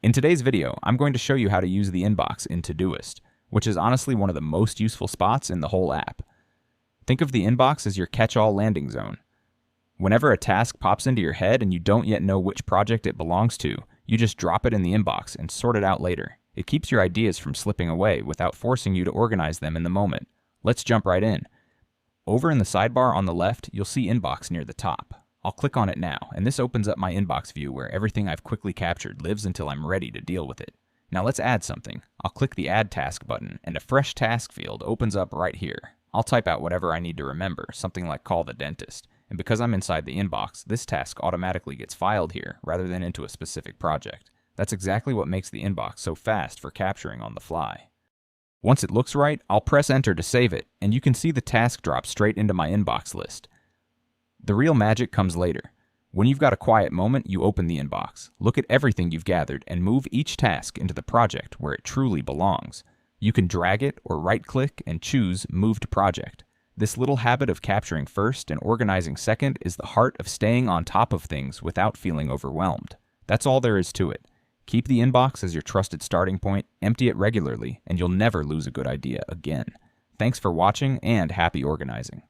In today's video, I'm going to show you how to use the inbox in Todoist, which is honestly one of the most useful spots in the whole app. Think of the inbox as your catch-all landing zone. Whenever a task pops into your head and you don't yet know which project it belongs to, you just drop it in the inbox and sort it out later. It keeps your ideas from slipping away without forcing you to organize them in the moment. Let's jump right in. Over in the sidebar on the left, you'll see Inbox near the top. I'll click on it now, and this opens up my inbox view where everything I've quickly captured lives until I'm ready to deal with it. Now let's add something. I'll click the Add Task button, and a fresh task field opens up right here. I'll type out whatever I need to remember, something like call the dentist. And because I'm inside the inbox, this task automatically gets filed here rather than into a specific project. That's exactly what makes the inbox so fast for capturing on the fly. Once it looks right, I'll press enter to save it, and you can see the task drop straight into my inbox list. The real magic comes later. When you've got a quiet moment, you open the inbox, look at everything you've gathered, and move each task into the project where it truly belongs. You can drag it or right-click and choose Move to Project. This little habit of capturing first and organizing second is the heart of staying on top of things without feeling overwhelmed. That's all there is to it. Keep the inbox as your trusted starting point, empty it regularly, and you'll never lose a good idea again. Thanks for watching and happy organizing.